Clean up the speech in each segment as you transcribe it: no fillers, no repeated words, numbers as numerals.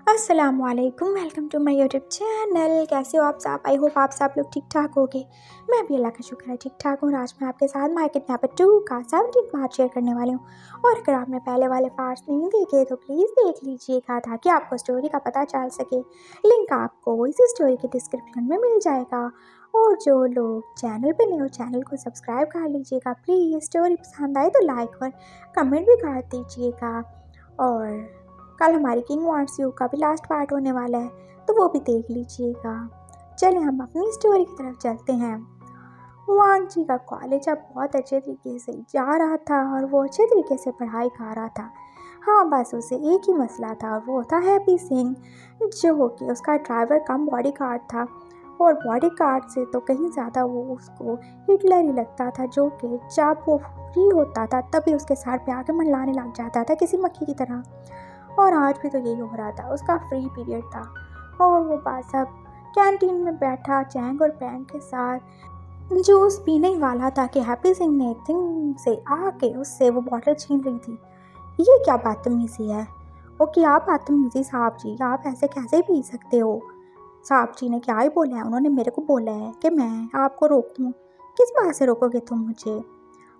अस्सलामुअलैकुम, welcome to my YouTube channel. कैसे हो आप सब? आई होप आप सब लोग ठीक ठाक होगे। मैं भी अल्लाह का शुक्र है ठीक ठाक हूँ। आज मैं आपके साथ माय किडनैपर 2 का 17 पार्ट शेयर करने वाली हूँ। और अगर आपने पहले वाले पार्ट्स नहीं देखे तो प्लीज़ देख लीजिएगा ताकि आपको स्टोरी का पता चल सके। लिंक आपको इसी स्टोरी के डिस्क्रिप्शन में मिल जाएगा। और जो लोग चैनल पर नए हो चैनल को सब्सक्राइब कर लीजिएगा प्लीज़। स्टोरी पसंद आए तो लाइक और कमेंट भी कर दीजिएगा। और कल हमारी किंग वांट्स यू का भी लास्ट पार्ट होने वाला है तो वो भी देख लीजिएगा। चलिए हम अपनी स्टोरी की तरफ चलते हैं। वांग जी का कॉलेज अब बहुत अच्छे तरीके से जा रहा था और वो अच्छे तरीके से पढ़ाई कर रहा था। हाँ, बस उसे एक ही मसला था और वो था हैप्पी सिंह, जो कि उसका ड्राइवर कम बॉडी गार्ड था। और बॉडी गार्ड से तो कहीं ज़्यादा वो उसको हिटलर ही लगता था, जो कि जब वो फ्री होता था तभी उसके सर पे आके मंडलाने लग जाता था किसी मक्खी की तरह। और आज भी तो यही हो रहा था। उसका फ्री पीरियड था और वो बस अब कैंटीन में बैठा चैंग और पैंग के साथ जूस पीने वाला था कि हैप्पी सिंह ने एक दिन से आके उससे वो बॉटल छीन रही थी। ये क्या बदतमीजी है? वो क्या बदतमीजी साहब जी, आप ऐसे कैसे पी सकते हो? साहब जी ने क्या ही बोला है? उन्होंने मेरे को बोला है कि मैं आपको रोकूं। किस बात से रोकोगे तुम मुझे?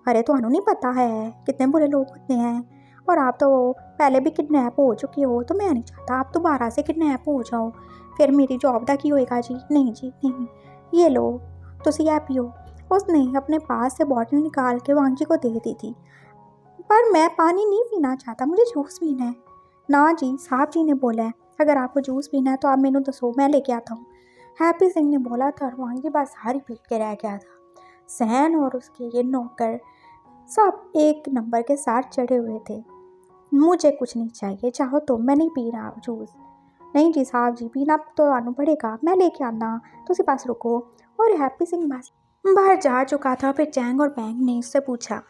अरे तो नहीं पता है कितने बुरे लोग होते हैं। और आप तो पहले भी किडनैप हो चुके हो, तो मैं नहीं चाहता आप दोबारा से किडनैप हो जाओ। फिर मेरी जॉब दा की होएगा जी? नहीं जी नहीं। ये लो तुसी ये पियो। उसने अपने पास से बॉटल निकाल के वांग जी को दे दी थी। पर मैं पानी नहीं पीना चाहता, मुझे जूस पीना है। ना जी, साहब जी ने बोला है अगर आपको जूस पीना है तो आप मैनू दसो, मैं लेके आता हूँ। हैप्पी सिंह ने बोला था और वांग जी बस हारी पीट के रह गया था। सहन और उसके ये नौकर सब एक नंबर के साथ चढ़े हुए थे। मुझे कुछ नहीं चाहिए, चाहो तो मैं नहीं पी रहा जूस। नहीं जी साहब जी, पीना तो आना पड़ेगा, मैं लेके आना, तुसी पास रुको। और हैप्पी सिंह बस बाहर जा चुका था। फिर चैंग और पैंग ने उससे पूछा,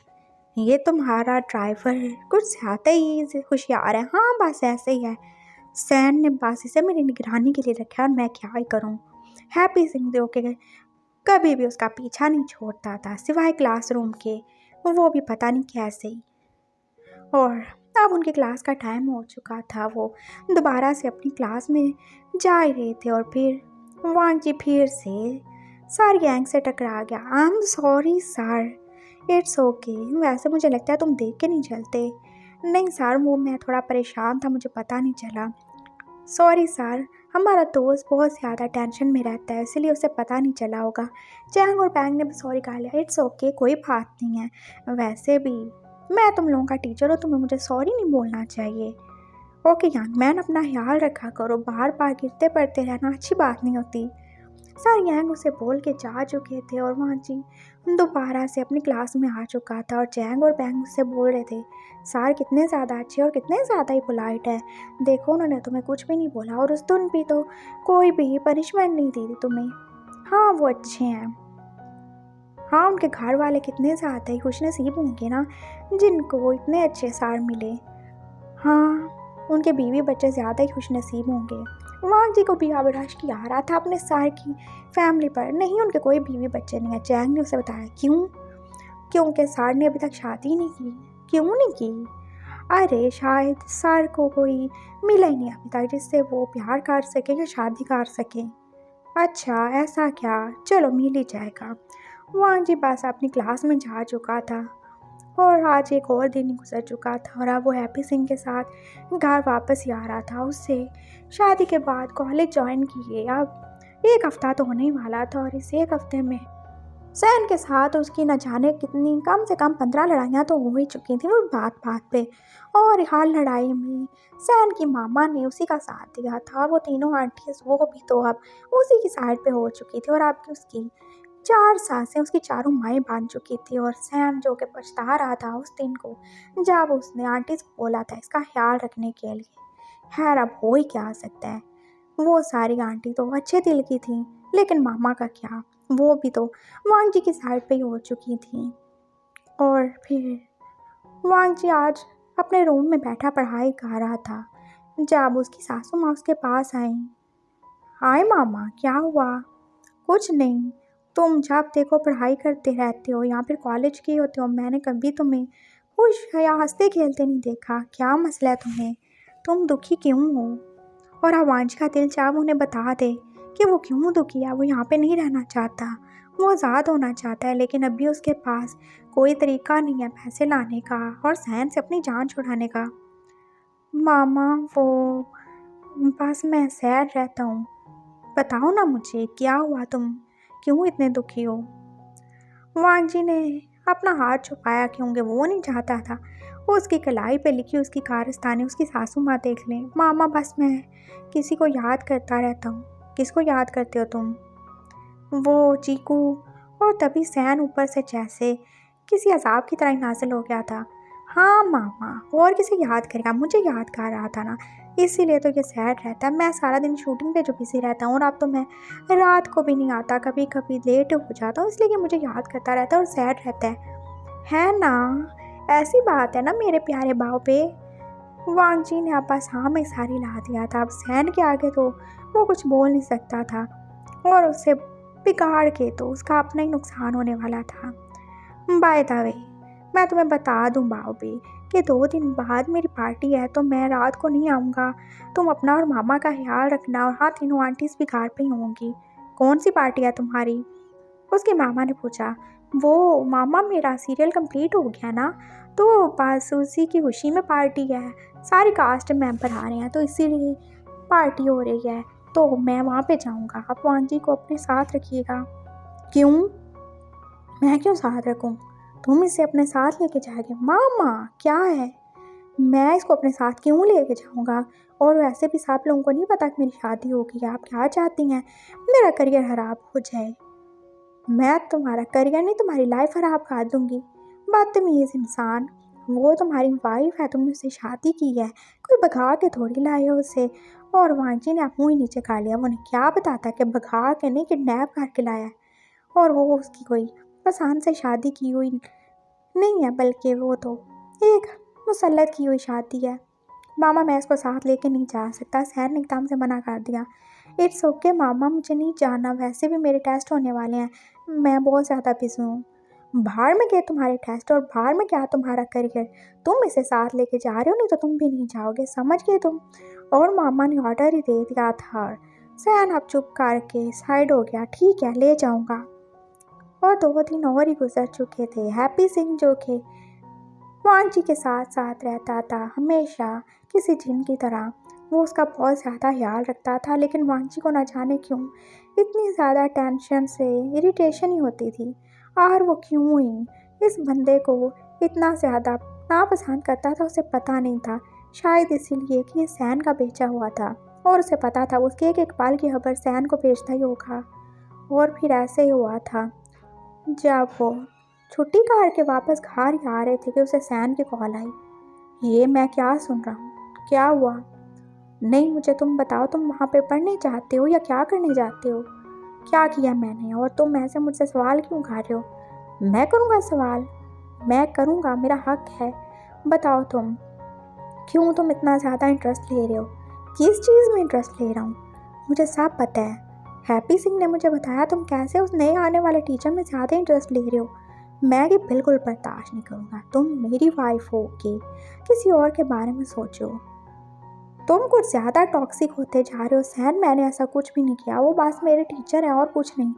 ये तुम्हारा ड्राइवर कुछ ज़्यादा ही होशियार है। हाँ बस ऐसे ही है। सैन ने बस इसे मेरी निगरानी के लिए रखा और मैं क्या ही करूँ। हैप्पी सिंह जो के कभी भी उसका पीछा नहीं छोड़ता था सिवाय क्लासरूम के, वो भी पता नहीं कैसे ही। और अब उनके क्लास का टाइम हो चुका था। वो दोबारा से अपनी क्लास में जा ही रहे थे और फिर वांग जी फिर से सर गैंग से टकरा गया। I am sorry sir, it's okay. वैसे मुझे लगता है तुम देख के नहीं चलते। नहीं सर, वो मैं थोड़ा परेशान था, मुझे पता नहीं चला। सॉरी सर, हमारा दोस्त बहुत ज़्यादा टेंशन में रहता है इसलिए उसे पता नहीं चला होगा। चैंग और पैंग ने भी सॉरी कहा लिया। इट्स ओके, कोई बात नहीं है। वैसे भी मैं तुम लोगों का टीचर हूँ, तुम्हें मुझे सॉरी नहीं बोलना चाहिए। ओके यंग मैन, अपना ख्याल रखा करो, बार बार गिरते पड़ते रहना अच्छी बात नहीं होती। सर यंग उसे बोल के जा चुके थे और वहाँ जी दोबारा से अपनी क्लास में आ चुका था। और चैंग और पैंग उससे बोल रहे थे, सर कितने ज़्यादा अच्छे और कितने ज़्यादा ही पोलाइट है, देखो उन्होंने तुम्हें कुछ भी नहीं बोला और उस दिन भी तो कोई भी पनिशमेंट नहीं दी थी तुम्हें। हाँ वो अच्छे हैं। हाँ, उनके घर वाले कितने ज़्यादा ही खुशनसीब होंगे ना जिनको इतने अच्छे सर मिले। हाँ, उनके बीवी बच्चे ज़्यादा ही खुशनसीब होंगे। वांग जी को भी अब रश की आ रहा था अपने सर की फैमिली पर। नहीं, उनके कोई बीवी बच्चे नहीं है। चैंग ने उसे बताया। क्यों? क्योंकि सर ने अभी तक शादी नहीं की। क्यों नहीं की? अरे शायद सर को कोई मिला ही नहीं अभी तक जिससे वो प्यार कर सके या शादी कर सके। अच्छा ऐसा क्या? चलो मिल ही जाएगा। वांग जी बस अपनी क्लास में जा चुका था और आज एक और दिन गुजर चुका था और अब वो हैप्पी सिंह के साथ घर वापस ही आ रहा था। उससे शादी के बाद कॉलेज ज्वाइन किए अब 1 हफ्ता तो होने ही वाला था और इस 1 हफ्ते में सैन के साथ उसकी न जाने कितनी कम से कम 15 लड़ाइयाँ तो हो ही चुकी थी वो बात बात पे। और हर लड़ाई में सैन की मामा ने उसी का साथ दिया था और वो तीनों आंटीज वो भी तो अब उसी की साइड पे हो चुकी थी। और अब उसकी 4 सासें उसकी चारों माएँ बन चुकी थी। और सैम जो कि पछता रहा था उस दिन को जब उसने आंटीज को बोला था इसका ख्याल रखने के लिए। खैर अब हो ही क्या सकता है, वो सारी आंटी तो अच्छे दिल की थी, लेकिन मामा का क्या, वो भी तो वांग जी की साइड पे ही हो चुकी थी। और फिर वांग जी आज अपने रूम में बैठा पढ़ाई कर रहा था जब उसकी सासू माँ उसके पास आई। हाय मामा, क्या हुआ? कुछ नहीं, तुम जब देखो पढ़ाई करते रहते हो या फिर कॉलेज के होते हो, मैंने कभी तुम्हें खुश या हंसते खेलते नहीं देखा। क्या मसला है तुम्हें? तुम दुखी क्यों हो? और आवांश का दिल चाह उन्हें बता दे कि वो क्यों दुखी है, वो यहाँ पे नहीं रहना चाहता, वो आज़ाद होना चाहता है। लेकिन अभी उसके पास कोई तरीका नहीं है पैसे लाने का और सहन से अपनी जान छुड़ाने का। मामा वो बस मैं सैड रहता हूँ, बताओ ना मुझे क्या हुआ, तुम क्यों इतने दुखी हो। वांग जी ने अपना हाथ छुपाया क्योंकि वो नहीं चाहता था वो उसकी कलाई पे लिखी उसकी कारस्तानी उसकी सासू माँ देख लें। मामा बस मैं किसी को याद करता रहता हूँ। किसको याद करते हो तुम। वो चीकू। और तभी सहन ऊपर से जैसे किसी अजाब की तरह नाजिल हो गया था। हाँ मामा, और किसे याद करेगा, मुझे याद कर रहा था ना, इसीलिए तो ये सैड रहता है। मैं सारा दिन शूटिंग पे जो बिजी रहता हूँ और अब तो मैं रात को भी नहीं आता, कभी कभी लेट हो जाता हूँ, इसलिए ये मुझे याद करता रहता है और सैड रहता है ना। ऐसी बात है ना मेरे प्यारे बाव पे। वांग जी ने आपस हाँ में सारी ला दिया था। अब सहन के आगे तो वो कुछ बोल नहीं सकता था और उससे बिगाड़ के तो उसका अपना ही नुकसान होने वाला था। बाय द वे, मैं तुम्हें बता दूं बाव भी कि 2 दिन बाद मेरी पार्टी है, तो मैं रात को नहीं आऊँगा। तुम अपना और मामा का ख्याल रखना। और हाँ, तीनों आंटीज भी घर पे ही होंगी। कौन सी पार्टी है तुम्हारी, उसके मामा ने पूछा। वो मामा, मेरा सीरियल कंप्लीट हो गया ना, तो बस उसी की खुशी में पार्टी है। सारे कास्ट मेंबर आ रहे हैं तो इसीलिए पार्टी हो रही है, तो मैं वहाँ पे जाऊँगा। आप वांग जी को अपने साथ रखिएगा। क्यों, मैं क्यों साथ रखूं, तुम इसे अपने साथ लेके जाओगे। मामा क्या है, मैं इसको अपने साथ क्यों लेके जाऊंगा। और वैसे भी सब लोगों को नहीं पता कि मेरी शादी हो गई है। आप क्या चाहती हैं मेरा करियर खराब हो जाए। मैं तुम्हारा करियर नहीं, तुम्हारी लाइफ खराब कर दूंगी। बदतमीज इंसान, वो तुम्हारी वाइफ है, तुमने उससे शादी की है, कोई भगा के थोड़ी लाए हो उसे। और वांची ने मुँह ही नीचे खा लिया। उन्हें क्या बताता कि भगा के नहीं, किडनैप करके लाया है और वो उसकी कोई पसंद से शादी की हुई नहीं है, बल्कि वो तो एक मुसल्लत की हुई शादी है। मामा, मैं इसको साथ लेके नहीं जा सकता, सहन ने एकदम से मना कर दिया। इट्स ओके मामा, मुझे नहीं जाना, वैसे भी मेरे टेस्ट होने वाले हैं, मैं बहुत ज़्यादा बिजी हूँ। बाहर में गए तुम्हारे टेस्ट और बाहर में क्या तुम्हारा करियर, तुम इसे साथ लेके जा रहे हो, नहीं तो तुम भी नहीं जाओगे, समझ गए तुम। और मामा ने ऑर्डर ही दे दिया था। सहन अब चुप करके साइड हो गया। ठीक है, ले जाऊँगा। और 2 दिन और ही गुजर चुके थे। हैप्पी सिंह जो कि वांग जी के साथ साथ रहता था हमेशा किसी जिन की तरह, वो उसका बहुत ज़्यादा ख्याल रखता था। लेकिन वांग जी को ना जाने क्यों इतनी ज़्यादा टेंशन से इरिटेशन ही होती थी। और वो क्यों ही इस बंदे को इतना ज़्यादा नापसंद करता था, उसे पता नहीं था। शायद इसीलिए कि ये सहन का बेचा हुआ था और उसे पता था उसके एक एक पल की खबर सहन को भेजता ही होगा। और फिर ऐसे ही हुआ था। जब वो छुट्टी करके वापस घर ही आ रहे थे कि उसे सहन की कॉल आई। ये मैं क्या सुन रहा हूँ, क्या हुआ। नहीं, मुझे तुम बताओ, तुम वहाँ पे पढ़ने जाते हो या क्या करने जाते हो। क्या किया मैंने और तुम ऐसे मुझसे सवाल क्यों कर रहे हो। मैं करूँगा सवाल, मैं करूँगा, मेरा हक है। बताओ तुम क्यों, तुम इतना ज़्यादा इंटरेस्ट ले रहे हो। किस चीज़ में इंटरेस्ट ले रहा हूँ, मुझे सब पता है। हैप्पी सिंह ने मुझे बताया तुम कैसे उस नए आने वाले टीचर में ज़्यादा इंटरेस्ट ले रहे हो। मैं ये बिल्कुल बर्दाश्त नहीं करूँगा। तुम मेरी वाइफ हो के किसी और के बारे में सोचो। तुम कुछ ज़्यादा टॉक्सिक होते जा रहे हो। सहन, मैंने ऐसा कुछ भी नहीं किया, वो बस मेरे टीचर हैं और कुछ नहीं।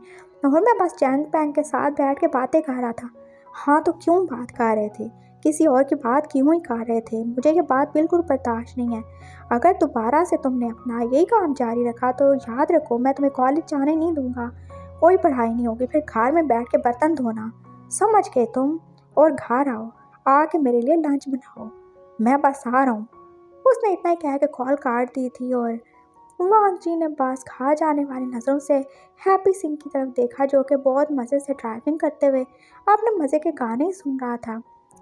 और मैं बस जैंग पैंग के साथ बैठ के बातें कर रहा था। हाँ, तो क्यों बात कर रहे थे, किसी और की बात क्यों ही कर रहे थे। मुझे ये बात बिल्कुल बर्दाश्त नहीं है। अगर दोबारा से तुमने अपना यही काम जारी रखा तो याद रखो, मैं तुम्हें कॉलेज जाने नहीं दूंगा। कोई पढ़ाई नहीं होगी, फिर घर में बैठ के बर्तन धोना, समझ गए तुम। और घर आओ, आके मेरे लिए लंच बनाओ, मैं बस आ रहा हूँ। उसने इतना ही कह के कॉल काट दी थी। और वांग जी ने बस खा जाने वाली नज़रों से हैप्पी सिंह की तरफ देखा, जो कि बहुत मज़े से ड्राइविंग करते हुए अपने मज़े के गाने ही सुन रहा था।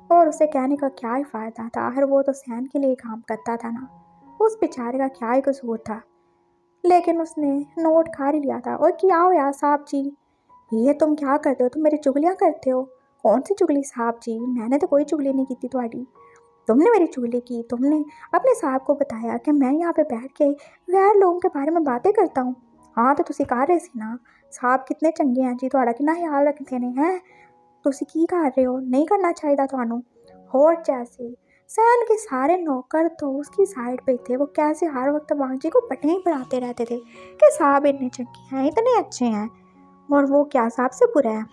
और उसे कहने का क्या ही फ़ायदा था, आखिर वो तो सहन के लिए काम करता था ना, उस बेचारे का क्या ही कसूर था। लेकिन उसने नोट खा ही लिया था। और क्या हो यार साहब जी, ये तुम क्या करते हो, तुम मेरी चुगलियाँ करते हो। कौन सी चुगली साहब जी, मैंने तो कोई चुगली नहीं की थी तुम्हारी। तुमने मेरी चुगली की, तुमने अपने साहब को बताया कि मैं यहाँ पे बैठ के गैर लोगों के बारे में बातें करता हूँ। हाँ, तो तुसी कर रहे सी ना, साहब कितने चंगे हैं जी, ਤੁਹਾਡਾ कितना ख्याल रखते ने हैं। तुसी की कर रहे हो, नहीं करना चाहिए ਤੁਹਾਨੂੰ। होर जैसे सैन के सारे नौकर तो उसकी साइड पे थे। वो कैसे हर वक्त वांगजी को पटें ही पढ़ाते रहते थे कि साहब इतने चंगे हैं, इतने अच्छे हैं, और वो क्या साहब से बुरा है।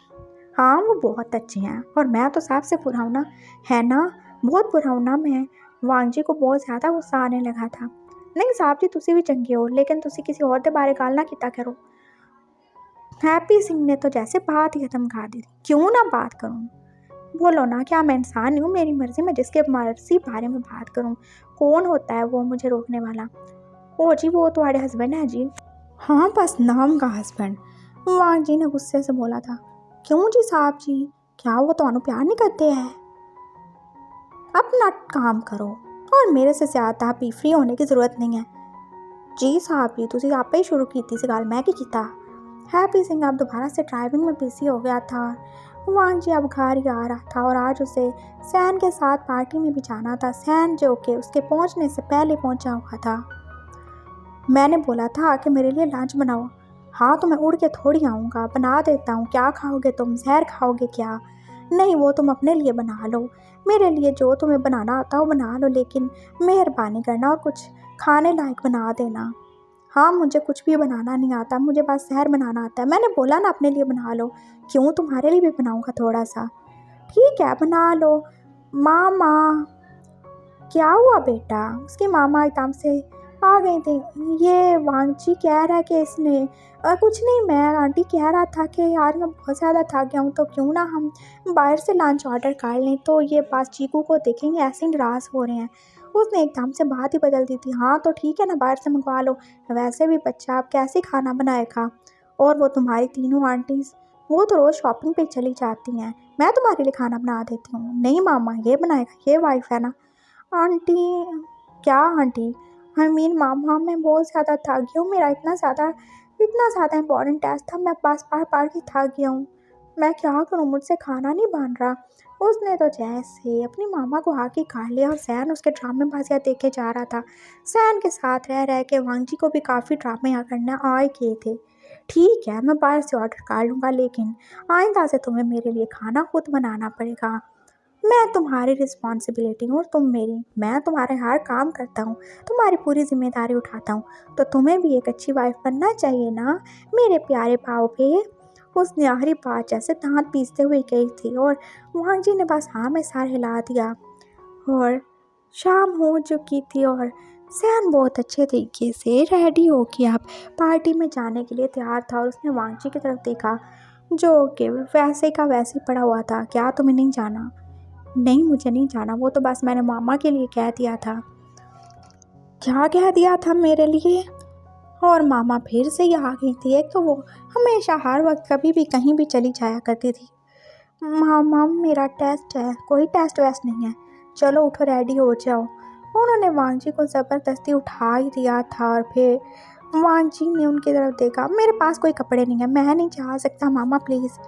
हाँ वो बहुत अच्छे हैं, और मैं तो साहब से बुरा हूँ ना, है ना, बहुत बुरा हूँ ना मैं। वांगजी को बहुत ज़्यादा गुस्सा आने लगा था। नहीं साहब जी, तुसी भी चंगे हो, लेकिन तुसी किसी और के बारे गल ना किया करो। हैप्पी सिंह ने तो जैसे बात ही खत्म कर दी थी। क्यों ना बात करूँ, बोलो ना, क्या मैं इंसान नहीं हूँ, मेरी मर्जी, मैं जिसके मर्जी बारे में बात करूँ। कौन होता है वो मुझे रोकने वाला। ओ जी, वो तुम्हारे हस्बैंड है जी। हाँ बस नाम का हस्बैंड, वांग जी ने गुस्से से बोला था। क्यों जी साहब जी, क्या वो तो प्यार नहीं करते हैं। अपना काम करो, और मेरे से ज़्यादा भी फ्री होने की ज़रूरत नहीं है। जी साहब जी, तुसी आपे ही शुरू की थी सी गल, मैं की कीता। हैप्पी सिंह अब दोबारा से ड्राइविंग में बिजी हो गया था। वांग जी अब घर ही आ रहा था, और आज उसे सैन के साथ पार्टी में भी जाना था। सैन जो कि उसके पहुंचने से पहले पहुंचा हुआ था। मैंने बोला था कि मेरे लिए लंच बनाओ। हाँ तो मैं उड़ के थोड़ी आऊँगा, बना देता हूँ। क्या खाओगे तुम, जहर खाओगे क्या। नहीं वो तुम अपने लिए बना लो, मेरे लिए जो तुम्हें बनाना आता हो बना लो, लेकिन मेहरबानी करना और कुछ खाने लायक बना देना। हाँ मुझे कुछ भी बनाना नहीं आता, मुझे बस जहर बनाना आता है। मैंने बोला ना अपने लिए बना लो। क्यों, तुम्हारे लिए भी बनाऊँगा थोड़ा सा। ठीक है बना लो। मामा, क्या हुआ बेटा। उसकी मामा एकदम से आ गई थी। ये वांगची कह रहा है कि इसने कुछ नहीं, मैं आंटी कह रहा था कि यार मैं बहुत ज़्यादा थक गया हूँ, तो क्यों ना हम बाहर से लंच ऑर्डर कर लें। तो ये पास चीकू को देखेंगे ऐसे ही नाराज़ हो रहे हैं। उसने एकदम से बात ही बदल दी थी। हाँ तो ठीक है ना, बाहर से मंगवा लो, वैसे भी बच्चा आप कैसे खाना बनाएगा। और वो तुम्हारी तीनों आंटीज़, वो तो रोज़ शॉपिंग पे चली जाती हैं, मैं तुम्हारे लिए खाना बना देती हूँ। नहीं मामा ये बनाएगा, ये वाइफ है ना। आंटी, क्या आंटी, आई मीन मामा, मैं बहुत ज़्यादा थक गई हूँ। मेरा इतना ज़्यादा इम्पोर्टेंट टेस्ट था, मैं पास पढ़ के थक गया हूँ। मैं क्या करूँ, मुझसे खाना नहीं बन रहा। उसने तो जैसे अपनी मामा को आके खा लिया, और सैन उसके ड्रामेबाजियाँ देखे जा रहा था। सैन के साथ रह रह के वांगजी को भी काफ़ी ड्रामे करने आए किए थे। ठीक है मैं बाहर से ऑर्डर कर लूँगा, लेकिन आइंदा से तुम्हें मेरे लिए खाना खुद बनाना पड़ेगा। मैं तुम्हारी रिस्पॉन्सिबिलिटी हूँ और तुम मेरी। मैं तुम्हारे हर काम करता हूँ, तुम्हारी पूरी जिम्मेदारी उठाता हूँ, तो तुम्हें भी एक अच्छी वाइफ बनना चाहिए ना मेरे प्यारे पाव पे। उसने आखिरी बात जैसे दांत पीसते हुए कही थी, और वांग जी ने बस हाँ में सर हिला दिया। और शाम हो चुकी थी, और सैन बहुत अच्छे तरीके से रेडी हो के अब पार्टी में जाने के लिए तैयार था। और उसने वांग जी की तरफ देखा, जो कि वैसे का वैसे पड़ा हुआ था। क्या तुम्हें नहीं जाना। नहीं मुझे नहीं जाना, वो तो बस मैंने मामा के लिए कह दिया था। क्या कह दिया था मेरे लिए। और मामा फिर से ही आ गई थी। एक तो वो हमेशा हर वक्त कभी भी कहीं भी चली जाया करती थी। मामा मेरा टेस्ट है। कोई टेस्ट वेस्ट नहीं है, चलो उठो रेडी हो जाओ। उन्होंने वांगजी को ज़बरदस्ती उठा ही दिया था, और फिर वांगजी ने उनकी तरफ देखा। मेरे पास कोई कपड़े नहीं है, मैं नहीं जा सकता मामा प्लीज़।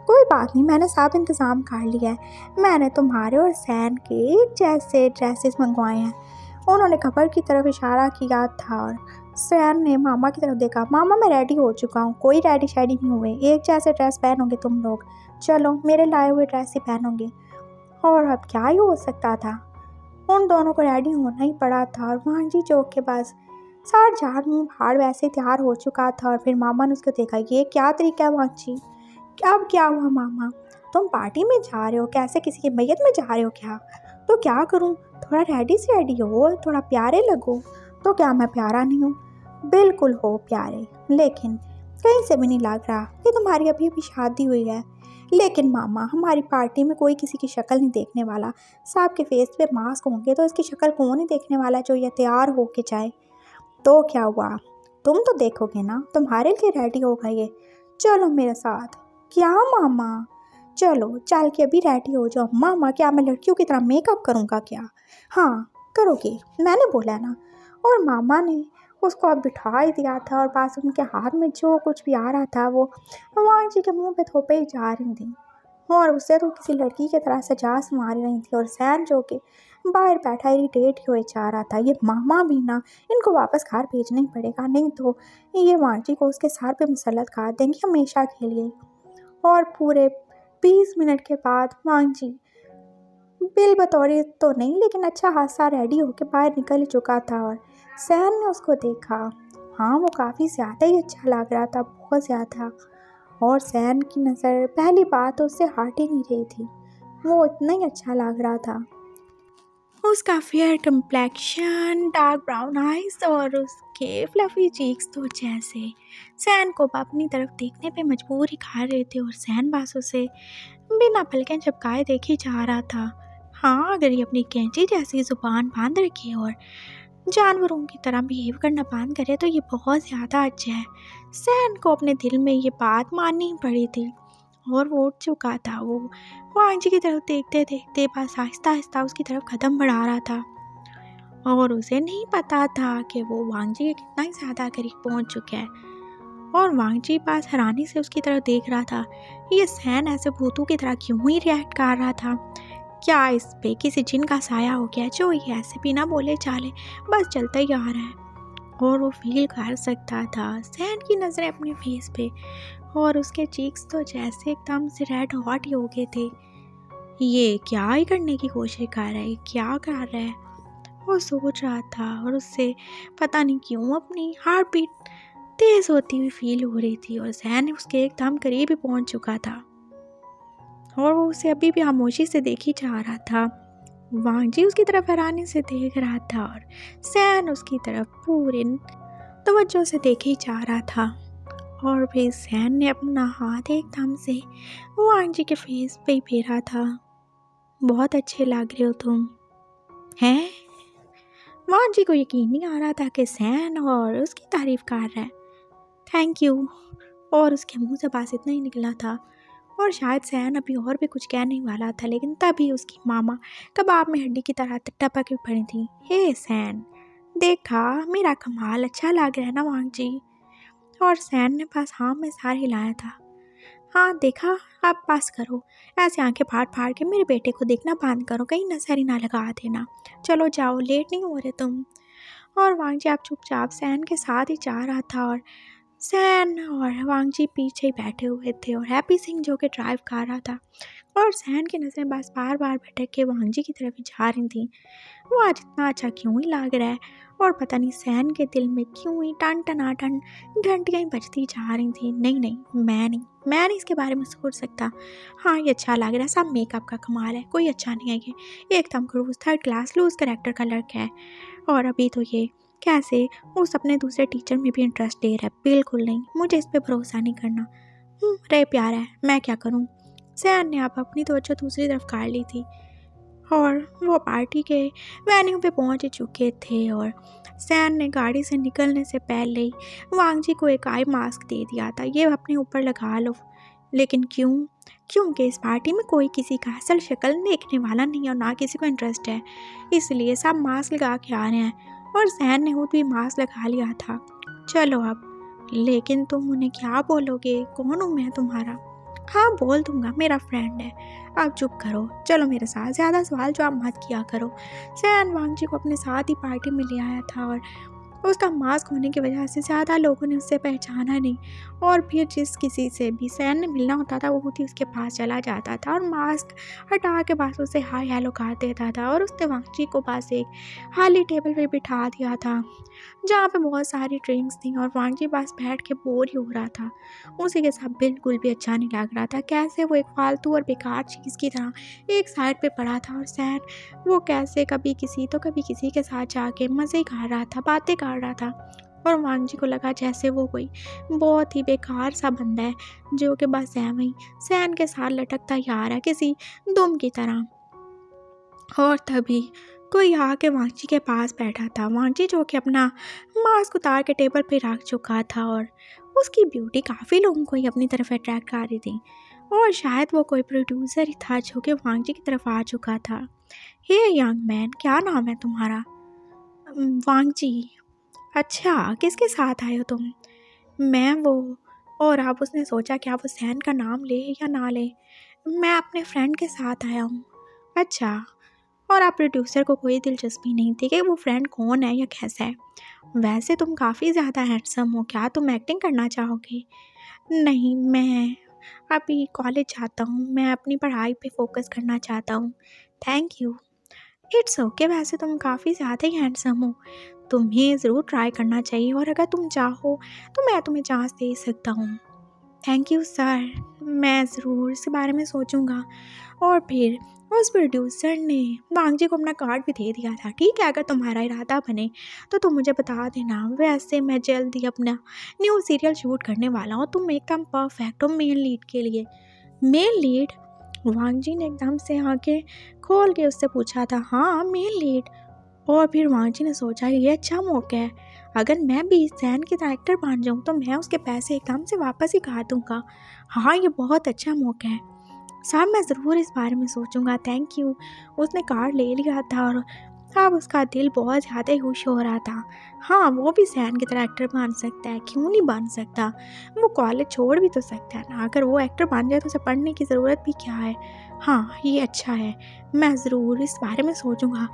कोई बात नहीं, मैंने सब इंतज़ाम कर लिया है। मैंने तुम्हारे और सैन के एक जैसे ड्रेसेस मंगवाए हैं। उन्होंने कपड़ की तरफ इशारा किया था, और सैन ने मामा की तरफ देखा। मामा मैं रेडी हो चुका हूँ। कोई रेडी शेडी नहीं हुए, एक जैसे ड्रेस पहनोगे तुम लोग। चलो मेरे लाए हुए ड्रेस ही पहनोगे। और अब क्या ही हो सकता था, उन दोनों को रेडी होना ही पड़ा था। और वांगजी चौक के पास सार झाड़ मुँह फाड़ वैसे तैयार हो चुका था। और फिर मामा ने उसको देखा, ये क्या तरीका है वांगजी। अब क्या हुआ मामा, तुम पार्टी में जा रहे हो, कैसे किसी की मैयत में जा रहे हो क्या। तो क्या करूं, थोड़ा रेडी से रेडी हो, थोड़ा प्यारे लगो। तो क्या मैं प्यारा नहीं हूँ। बिल्कुल हो प्यारे, लेकिन कहीं से भी नहीं लग रहा कि तुम्हारी अभी अभी शादी हुई है। लेकिन मामा हमारी पार्टी में कोई किसी की शक्ल नहीं देखने वाला। साहब के फेस पे मास्क होंगे तो इसकी शक्ल कौन नहीं देखने वाला जो ये तैयार हो के जाए। तो क्या हुआ, तुम तो देखोगे ना, तुम्हारे लिए रेडी होगा ये। चलो मेरे साथ। क्या मामा, चलो चल के अभी रेडी हो जाओ। मामा क्या मैं लड़कियों की तरह मेकअप करूँगा क्या। हाँ करोगे, मैंने बोला ना। और मामा ने उसको अब बिठा ही दिया था, और पास उनके हाथ में जो कुछ भी आ रहा था वो वांग जी के मुंह पे थोपे ही जा रही थी। और उससे तो किसी लड़की की तरह से जास मार रही थी। और सैन जो कि बाहर बैठा इरिटेट हुए जा रहा था। ये मामा भी ना, इनको वापस घर भेजना ही पड़ेगा, नहीं तो ये वांग जी को उसके सर पे मुसल्लत कर देंगे हमेशा के लिए। और पूरे 20 मिनट के बाद वांग जी बिल बतौर तो नहीं, लेकिन अच्छा खासा रेडी होकर बाहर निकल चुका था और सैन ने उसको देखा। हाँ, वो काफ़ी ज़्यादा ही अच्छा लग रहा था, बहुत ज़्यादा। और सैन की नज़र पहली बात तो उससे हट ही नहीं रही थी, वो इतना ही अच्छा लग रहा था। उसका fair complexion, dark brown eyes और उसके फ्लफी चीक्स तो जैसे सैन को अपनी तरफ देखने पे मजबूर ही खा रहे थे। और सैन बस उसे बिना पलकें झपकाए देखे जा रहा था। हाँ, अगर ये अपनी कैंची जैसी जुबान बांध रखे और जानवरों की तरह बिहेव करना बंद करे तो ये बहुत ज़्यादा अच्छा है। सैन को अपने दिल में ये बात माननी ही पड़ी थी और वो उठ चुका था। वो वांगजी की तरफ देखते देखते बस आहिस्ता आहिस्ता उसकी तरफ कदम बढ़ा रहा था और उसे नहीं पता था कि वो वांगजी के कितना ही ज़्यादा करीब पहुंच चुका है। और वांगजी पास हैरानी से उसकी तरफ देख रहा था। ये सैन ऐसे भूतों की तरह क्यों ही रिएक्ट कर रहा था? क्या इस पे किसी जिन का साया हो गया जो ये ऐसे बिना बोले चाले बस चलता ही आ रहा है? और वो फील कर सकता था सैन की नज़रें अपने फेस पे और उसके चीक्स तो जैसे एकदम से रेड हॉट ही हो गए थे। ये क्या ही करने की कोशिश कर रहा है, क्या कर रहा है? वो सोच रहा था और उससे पता नहीं क्यों अपनी हार्ट बीट तेज होती हुई फील हो रही थी और सैन उसके एकदम करीब ही पहुंच चुका था और वो उसे अभी भी खामोशी से देखी जा रहा था। वांगजी उसकी तरफ हैरानी से देख रहा था और सैन उसकी तरफ पूरे तवज्जो से देखे जा रहा था। और फिर सैन ने अपना हाथ एकदम से वांगजी के फेस पे ही फेरा था। बहुत अच्छे लग रहे हो तुम। हैं? वांगजी को यकीन नहीं आ रहा था कि सैन और उसकी तारीफ कर रहा है। Thank you. और उसके मुंह से बस इतना ही निकला था और शायद सैन अभी और भी कुछ कहने वाला था, लेकिन तभी उसकी मामा कबाब में हड्डी की तरह टपक पड़ी थी। हे सैन, देखा मेरा कमाल अच्छा लग रहा है ना वांगजी? और सैन ने बस हाँ में सार हिलाया था। हाँ देखा, आप पास करो, ऐसे आंखें फाड़ फाड़ के मेरे बेटे को देखना बंद करो, कहीं नजर ही ना लगा देना। चलो जाओ, लेट नहीं हो रहे तुम। और वांगजी आप चुपचाप सैन के साथ ही जा रहा था और सैन और वांगजी पीछे ही बैठे हुए थे और हैप्पी सिंह जो कि ड्राइव कर रहा था। और सैन की नज़रें बस बार बार भटक के वांगजी की तरफ ही जा रही थी। वो आज इतना अच्छा क्यों ही लग रहा है? और पता नहीं सैन के दिल में क्यों ही टन टनाटन घंटियाँ बजती जा रही थी। नहीं, मैं नहीं इसके बारे में सोच सकता। हाँ, ये अच्छा लग रहा है, सब मेकअप का कमाल है, कोई अच्छा नहीं है ये एकदम खड़ूस थर्ड क्लास लूज करेक्टर का लड़का है। और अभी तो ये कैसे उस अपने दूसरे टीचर में भी इंटरेस्ट ले रहा है? बिल्कुल नहीं, मुझे इस पर भरोसा नहीं करना। रे प्यारा है, मैं क्या करूँ? सैन ने आप अपनी तवज्जो दूसरी तरफ कर ली थी और वो पार्टी के वेन्यू पे पहुंच चुके थे। और सैन ने गाड़ी से निकलने से पहले ही वांगजी को एक आई मास्क दे दिया था, ये अपने ऊपर लगा लो। लेकिन क्यों? क्योंकि इस पार्टी में कोई किसी का असल शक्ल देखने वाला नहीं और ना किसी को इंटरेस्ट है, इसलिए सब मास्क लगा के आ रहे हैं। और सैन ने खुद भी मास्क लगा लिया था। चलो अब, लेकिन तुम उन्हें क्या बोलोगे? कौन हूँ मैं तुम्हारा? हाँ, बोल दूंगा, मेरा फ्रेंड है। आप चुप करो, चलो मेरे साथ, ज़्यादा सवाल जवाब मत किया करो। सैन वांगजी को अपने साथ ही पार्टी में ले आया था और उसका मास्क होने की वजह से ज़्यादा लोगों ने उससे पहचाना नहीं। और फिर जिस किसी से भी सैन ने मिलना होता था वो खुद ही उसके पास चला जाता था और मास्क हटा के बस उसे हाय हेलो कर देता था। और उसने वांगजी को बस एक खाली टेबल पे बिठा दिया था जहाँ पे बहुत सारी ड्रिंक्स थी और वांगजी बस बैठ के बोर ही हो रहा था। उसी के साथ बिल्कुल भी अच्छा नहीं लग रहा था, कैसे वो एक फालतू और बेकार चीज़ की तरह एक साइड पे पड़ा था। और सैन वो कैसे कभी किसी तो कभी किसी के साथ जाके मज़े कर रहा था, बातें कर रहा था। और वांगजी को लगा जैसे वो कोई बहुत ही बेकार सा बंदा है जो कि बस ऐਵੇਂ ही सैन के साथ लटकता ही आ रहा है किसी दुम की तरह। और तभी कोई आके वांगजी के पास बैठा था। वांगजी जो कि अपना मास्क उतार के टेबल पे रख चुका था और उसकी ब्यूटी काफ़ी लोगों को ही अपनी तरफ अट्रैक्ट कर रही थी। और शायद वो कोई प्रोड्यूसर ही था जो कि वांगजी की तरफ आ चुका था। हे यंग मैन, क्या नाम है तुम्हारा? वांगजी। अच्छा, किसके साथ आए हो तुम? मैं वो। और अब उसने सोचा कि आप वो सैन का नाम ले या ना ले। मैं अपने फ्रेंड के साथ आया हूँ। अच्छा, और आप प्रोड्यूसर को कोई दिलचस्पी नहीं थी कि वो फ्रेंड कौन है या कैसा है? वैसे तुम काफ़ी ज़्यादा हैंडसम हो, क्या तुम एक्टिंग करना चाहोगे? नहीं, मैं अभी कॉलेज जाता हूँ, मैं अपनी पढ़ाई पे फोकस करना चाहता हूँ। Thank you. इट्स ओके, वैसे तुम काफ़ी ज़्यादा ही हैंडसम हो, तुम्हें ज़रूर ट्राई करना चाहिए और अगर तुम चाहो तो मैं तुम्हें चांस दे सकता हूँ। थैंक यू सर, मैं ज़रूर इस बारे में सोचूंगा। और फिर उस प्रोड्यूसर ने वांगजी को अपना कार्ड भी दे दिया था। ठीक है, अगर तुम्हारा इरादा बने तो तुम मुझे बता देना, वैसे मैं जल्दी अपना न्यू सीरियल शूट करने वाला हूँ, तुम एकदम परफेक्ट हो मेल लीड के लिए। Male lead? वांगजी ने एकदम से आंखें खोल के उससे पूछा था। हाँ, मेल लीड। और फिर वांगजी ने सोचा ये अच्छा मौका है, अगर मैं भी सैन की तरह एक्टर बन जाऊँ तो मैं उसके पैसे एकदम से वापस ही काट दूँगा। हाँ, ये बहुत अच्छा मौका है साहब, मैं ज़रूर इस बारे में सोचूंगा। Thank you. उसने कार्ड ले लिया था और अब उसका दिल बहुत ज़्यादा ही खुश हो रहा था। हाँ, वो भी सैन की तरह एक्टर बन सकता है, क्यों नहीं बन सकता। वो कॉलेज छोड़ भी तो सकता है ना, अगर वो एक्टर बन जाए तो उसे पढ़ने की ज़रूरत भी क्या है। हाँ, ये अच्छा है, मैं ज़रूर इस बारे में सोचूंगा।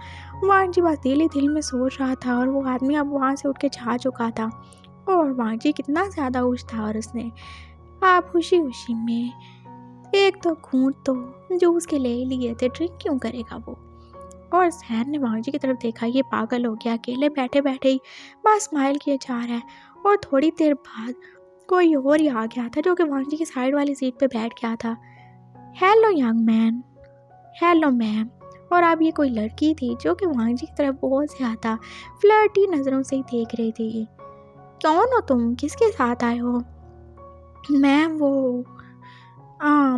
वांगजी बस दिल ही दिल में सोच रहा था और वो आदमी अब वहाँ से उठ के जा चुका था। और वांगजी कितना ज़्यादा खुश था और उसने आप खुशी खुशी में एक तो घूंट तो जूस के ले ही लिए थे, ड्रिंक क्यों करेगा वो। और सैन ने वांगजी की तरफ देखा, ये पागल हो गया, अकेले बैठे बैठे ही बस स्माइल किए जा रहा है। और थोड़ी देर बाद कोई और ही आ गया था जो कि वांगजी की साइड वाली सीट पे बैठ गया था। Hello young man. Hello ma'am. और अब ये कोई लड़की थी जो कि वांगजी की तरफ बहुत ज़्यादा फ्लर्टी नज़रों से ही देख रही थी। कौन हो तुम, किसके साथ आए हो। मैम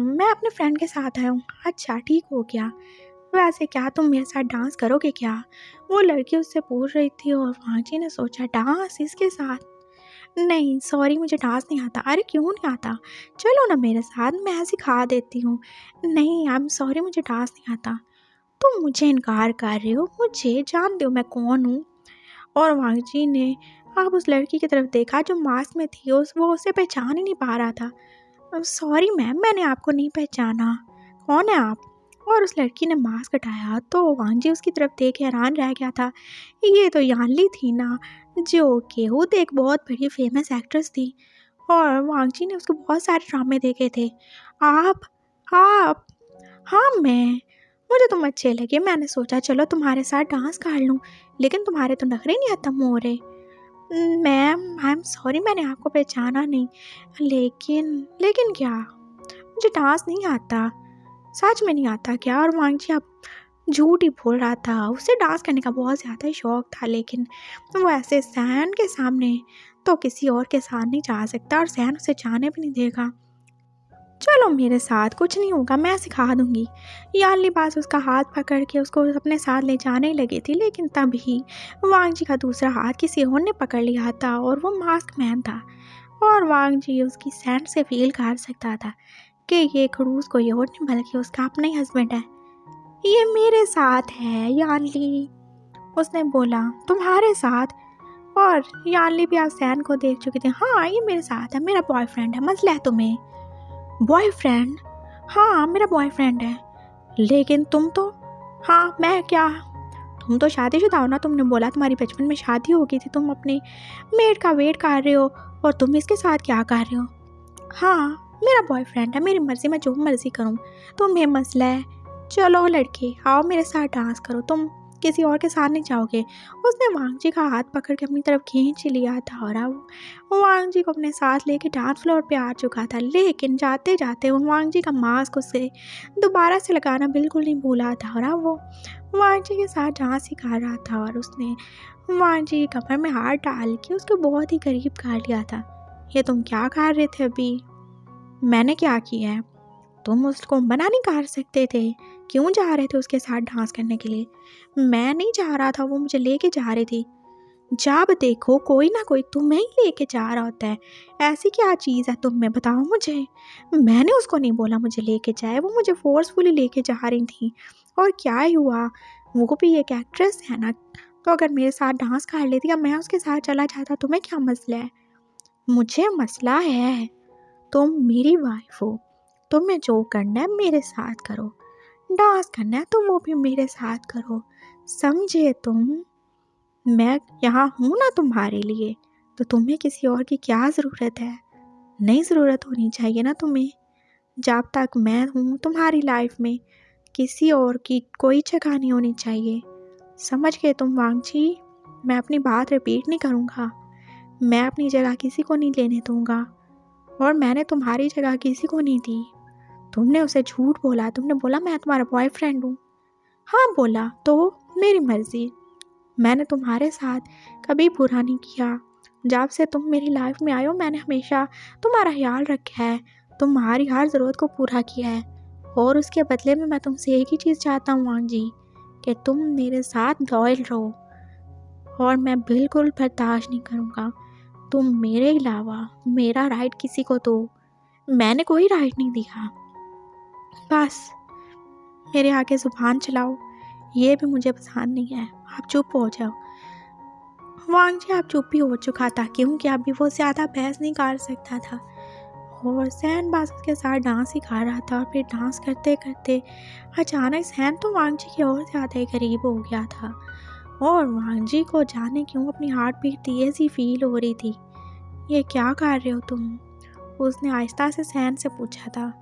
मैं अपने फ्रेंड के साथ आया हूँ। अच्छा, ठीक हो गया। वैसे क्या तुम मेरे साथ डांस करोगे क्या, वो लड़की उससे पूछ रही थी। और वांगजी ने सोचा डांस इसके साथ, नहीं सॉरी मुझे डांस नहीं आता। अरे क्यों नहीं आता, चलो ना मेरे साथ, मैं सिखा देती हूँ। नहीं आई एम सॉरी, मुझे डांस नहीं आता। तुम मुझे इनकार कर रहे हो, मुझे जानते हो मैं कौन हूँ। और वांगजी ने अब उस लड़की की तरफ देखा जो मास्क में थी, वो उसे पहचान ही नहीं पा रहा था। सॉरी मैम, मैंने आपको नहीं पहचाना, कौन है आप। और उस लड़की ने मास्क हटाया तो वांगजी उसकी तरफ देख के हैरान रह गया था। ये तो यानली थी ना, जो कि खुद एक बहुत बड़ी फेमस एक्ट्रेस थी और वांगजी ने उसके बहुत सारे ड्रामे देखे थे। आप हाँ मैं, मुझे तुम अच्छे लगे, मैंने सोचा चलो तुम्हारे साथ डांस कर लूँ, लेकिन तुम्हारे तो नखरे नहीं खत्म हो रहे। मैम आई एम सॉरी, मैंने आपको पहचाना नहीं। लेकिन लेकिन क्या, मुझे डांस नहीं आता, सच में नहीं आता क्या। और वांगजी अब झूठ ही बोल रहा था, उसे डांस करने का बहुत ज़्यादा ही शौक था, लेकिन वो ऐसे सैन के सामने तो किसी और के साथ नहीं जा सकता और सैन उसे जाने भी नहीं देगा। चलो मेरे साथ, कुछ नहीं होगा, मैं सिखा दूंगी। यानली पास उसका हाथ पकड़ के उसको अपने साथ ले जाने लगी थी, लेकिन तभी वांगजी का दूसरा हाथ किसी और ने पकड़ लिया था और वो मास्क मैन था। और वांगजी उसकी सैंड से फील कर सकता था कि ये खड़ूस कोई और नहीं बल्कि उसका अपना ही हस्बैंड है। ये मेरे साथ है यानली, उसने बोला। तुम्हारे साथ? और यानली भी आप सैन को देख चुकी थी। हाँ, ये मेरे साथ है, मेरा बॉयफ्रेंड है। मसला है तुम्हें? बॉयफ्रेंड? हाँ, मेरा बॉयफ्रेंड है। लेकिन तुम तो, हाँ मैं क्या, तुम तो शादीशुदा हो ना, तुमने बोला तुम्हारी बचपन में शादी हो गई थी, तुम अपने मेड का वेट कर रहे हो और तुम इसके साथ क्या कर रहे हो। हाँ, मेरा बॉयफ्रेंड है, मेरी मर्जी, मैं जो मर्जी करूँ, तुम्हें मसला है। चलो लड़के आओ मेरे साथ डांस करो, तुम किसी और के साथ नहीं जाओगे। उसने वांगजी का हाथ पकड़ के अपनी तरफ खींच लिया था और अब वो वांगजी को अपने साथ लेके डांस फ्लोर पे आ चुका था। लेकिन जाते जाते वो वांगजी का मास्क उसे दोबारा से लगाना बिल्कुल नहीं भूला था और अब वो वांगजी के साथ डांस ही कर रहा था। और उसने वांगजी की कमर में हाथ डाल के उसको बहुत ही करीब कर लिया था। ये तुम क्या कर रहे थे अभी? मैंने क्या किया है? तुम उसको मना नहीं कर सकते थे, क्यों जा रहे थे उसके साथ डांस करने के लिए? मैं नहीं जा रहा था, वो मुझे लेके जा रही थी। जब देखो कोई ना कोई तुम्हें ही लेके जा रहा होता है, ऐसी क्या चीज़ है तुम में, बताओ मुझे। मैंने उसको नहीं बोला मुझे लेके जाए, वो मुझे फोर्सफुली लेके जा रही थी। और क्या ही हुआ, वो भी एक एक्ट्रेस है ना, तो अगर मेरे साथ डांस कर लेती या मैं उसके साथ चला जाता, तुम्हें क्या मसला है? मुझे मसला है, तुम मेरी वाइफ हो, तुम्हें जो करना है मेरे साथ करो, डांस करना है तो वो भी मेरे साथ करो, समझे तुम। मैं यहाँ हूँ ना तुम्हारे लिए, तो तुम्हें किसी और की क्या ज़रूरत है? नहीं ज़रूरत होनी चाहिए ना तुम्हें। जब तक मैं हूँ तुम्हारी लाइफ में किसी और की कोई जगह नहीं होनी चाहिए। समझ गए तुम वांग जी? मैं अपनी बात रिपीट नहीं करूँगा। मैं अपनी जगह किसी को नहीं लेने दूँगा और मैंने तुम्हारी जगह किसी को नहीं दी। तुमने उसे झूठ बोला, तुमने बोला मैं तुम्हारा बॉयफ्रेंड हूँ। हाँ बोला तो मेरी मर्जी। मैंने तुम्हारे साथ कभी बुरा नहीं किया। जब से तुम मेरी लाइफ में आए हो मैंने हमेशा तुम्हारा ख्याल रखा है, तुम्हारी हर ज़रूरत को पूरा किया है और उसके बदले में मैं तुमसे एक ही चीज़ चाहता हूँ वांग जी, कि तुम मेरे साथ लॉयल रहो और मैं बिल्कुल बर्दाश्त नहीं करूँगा तुम मेरे अलावा मेरा राइट किसी को दो। मैंने कोई राइट नहीं दिया। बस मेरे आगे ज़ुबान चलाओ, ये भी मुझे पसंद नहीं है। आप चुप हो जाओ। वांग जी आप चुप ही हो चुका था क्योंकि अभी वो ज़्यादा बहस नहीं कर सकता था और सैन बस उसके साथ डांस ही कर रहा था और फिर डांस करते करते अचानक सैन तो वांग जी की और ज़्यादा ही करीब हो गया था और वांग जी को जाने क्यों अपनी हार्ट बीट तेज़ ही फील हो रही थी। ये क्या कर रहे हो तुम? उसने आहिस्ता से सैन से पूछा था।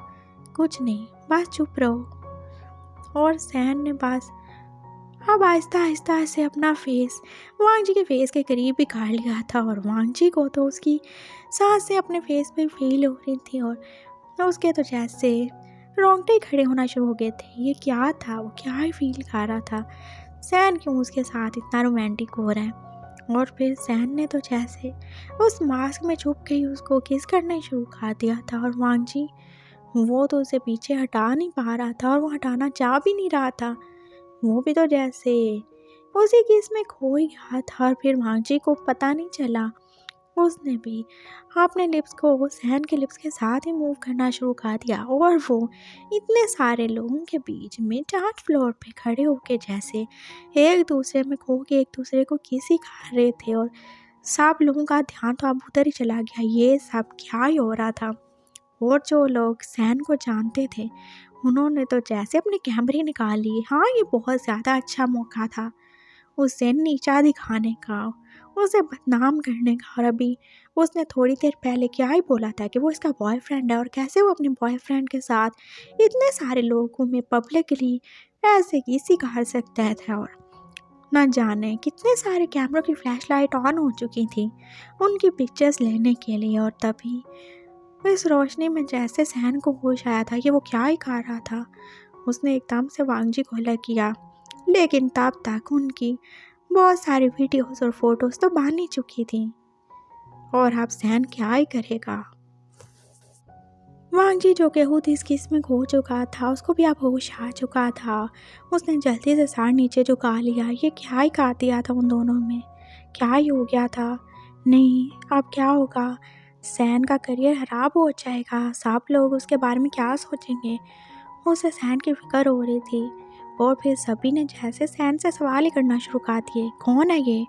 कुछ नहीं, बस चुप रहो। और सैन ने बस अब आहिस्ता आहिस्ता से अपना फेस वांग जी के फेस के करीब भी कर लिया था और वांग जी को तो उसकी सांसें अपने फेस पे फील हो रही थी और उसके तो जैसे रोंगटे खड़े होना शुरू हो गए थे। ये क्या था? वो क्या ही फील कर रहा था? सैन क्यों उसके साथ इतना रोमांटिक हो रहा है? और फिर सैन ने तो जैसे उस मास्क में छुप के ही उसको किस करना शुरू कर दिया था और वांग जी वो तो उसे पीछे हटा नहीं पा रहा था और वो हटाना चाह भी नहीं रहा था। वो भी तो जैसे उसी किस में खो ही गया था और फिर वांग जी को पता नहीं चला। उसने भी अपने लिप्स को सैन के लिप्स के साथ ही मूव करना शुरू कर दिया और वो इतने सारे लोगों के बीच में डांस फ्लोर पे खड़े होके जैसे एक दूसरे में खो के एक दूसरे को किसी कर रहे थे और सब लोगों का ध्यान तो अब उधर ही चला गया। ये सब क्या ही हो रहा था? और जो लोग सैन को जानते थे उन्होंने तो जैसे अपने कैमरे निकाल लिए। हाँ, ये बहुत ज़्यादा अच्छा मौका था उसे नीचा दिखाने का, उसे बदनाम करने का। और अभी उसने थोड़ी देर पहले क्या ही बोला था कि वो इसका बॉयफ्रेंड है और कैसे वो अपने बॉयफ्रेंड के साथ इतने सारे लोगों में पब्लिकली ऐसे किसी कर सकता था। और न जाने कितने सारे कैमरों की फ्लैशलाइट ऑन हो चुकी थी उनकी पिक्चर्स लेने के लिए। और तभी इस रोशनी में जैसे सैन को होश आया था कि वो क्या ही कर रहा था, उसने एकदम से वांग जी को अलग किया। लेकिन तब तक उनकी बहुत सारी वीडियोस और फोटोज तो बन ही चुकी थी और अब सैन क्या ही करेगा? वांग जी जो कि खुद इस किस में खो चुका था उसको भी अब होश आ चुका था। उसने जल्दी से सर नीचे झुका लिया। ये क्या ही कर दिया था उन दोनों में? क्या ही हो गया था? नहीं, अब क्या होगा? सैन का करियर खराब हो जाएगा। सब लोग उसके बारे में क्या सोचेंगे? उसे सैन की फिक्र हो रही थी और फिर सभी ने जैसे सैन से सवाल ही करना शुरू कर दिए। कौन है ये?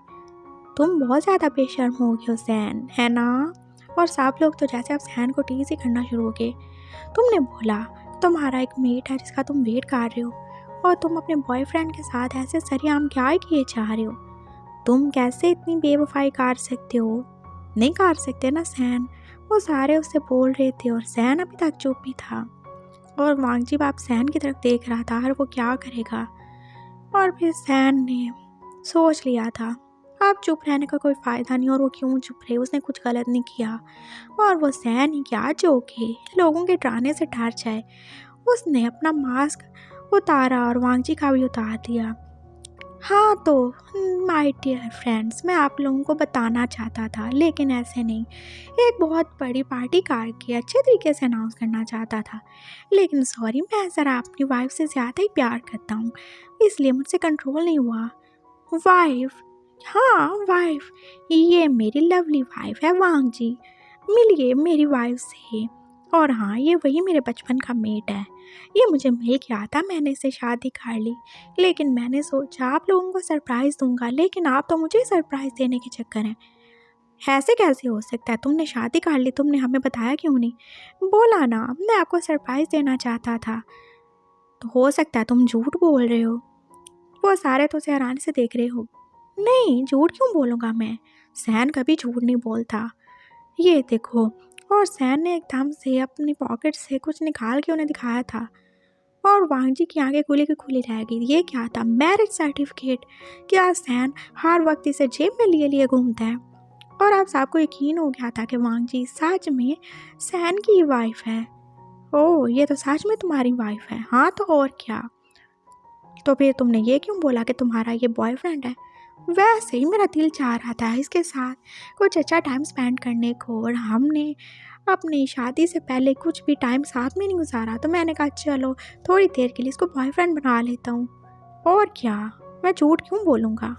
तुम बहुत ज़्यादा बेशर्म हो गए हो सैन, है ना? और सब लोग तो जैसे अब सैन को टीज ही करना शुरू हो गए। तुमने बोला तुम्हारा एक मेट है जिसका तुम वेट कर रहे हो और तुम अपने बॉयफ्रेंड के साथ ऐसे सरेआम क्या ही किए जा रहे हो? तुम कैसे इतनी बेवफाई कर सकते हो? नहीं कर सकते ना सैन। वो सारे उससे बोल रहे थे और सैन अभी तक चुप ही था और वांगजी बाप सैन की तरफ देख रहा था और वो क्या करेगा। और फिर सैन ने सोच लिया था अब चुप रहने का कोई फ़ायदा नहीं और वो क्यों चुप रहे? उसने कुछ गलत नहीं किया और वो सैन ही क्या जो कि लोगों के डराने से डर जाए। उसने अपना मास्क उतारा और वांगजी का भी उतार दिया। हाँ तो माय डियर फ्रेंड्स, मैं आप लोगों को बताना चाहता था लेकिन ऐसे नहीं। एक बहुत बड़ी पार्टी करके अच्छे तरीके से अनाउंस करना चाहता था लेकिन सॉरी, मैं ज़रा अपनी वाइफ से ज़्यादा ही प्यार करता हूँ इसलिए मुझसे कंट्रोल नहीं हुआ। वाइफ? हाँ वाइफ, ये मेरी लवली वाइफ है वांग जी। मिलिए मेरी वाइफ से। और हाँ, ये वही मेरे बचपन का मेट है। ये मुझे मिल गया था, मैंने इसे शादी कर ली लेकिन मैंने सोचा आप लोगों को सरप्राइज़ दूंगा लेकिन आप तो मुझे सरप्राइज़ देने के चक्कर हैं। ऐसे कैसे हो सकता है? तुमने शादी कर ली, तुमने हमें बताया क्यों नहीं? बोला ना, मैं आपको सरप्राइज़ देना चाहता था। तो हो सकता है तुम झूठ बोल रहे हो। वो सारे तो उसे हैरानी से देख रहे हो। नहीं, झूठ क्यों बोलूँगा मैं? सैन कभी झूठ नहीं बोलता। ये देखो, और सैन ने एकदम से अपनी पॉकेट से कुछ निकाल के उन्हें दिखाया था और वांग जी की आंखें खुली की खुली रह गई। ये क्या था? Marriage certificate. क्या सैन हर वक्त इसे जेब में लिए लिए घूमता है? और अब सबको यकीन हो गया था कि वांग जी सच में सैन की वाइफ है। ओह, ये तो सच में तुम्हारी वाइफ है? हाँ तो और क्या। तो फिर तुमने ये क्यों बोला कि तुम्हारा ये बॉयफ्रेंड है? वैसे ही मेरा दिल चाह रहा था इसके साथ कुछ अच्छा टाइम स्पेंड करने को, और हमने अपनी शादी से पहले कुछ भी टाइम साथ में नहीं गुजारा, तो मैंने कहा चलो थोड़ी देर के लिए इसको बॉयफ्रेंड बना लेता हूँ। और क्या, मैं झूठ क्यों बोलूँगा।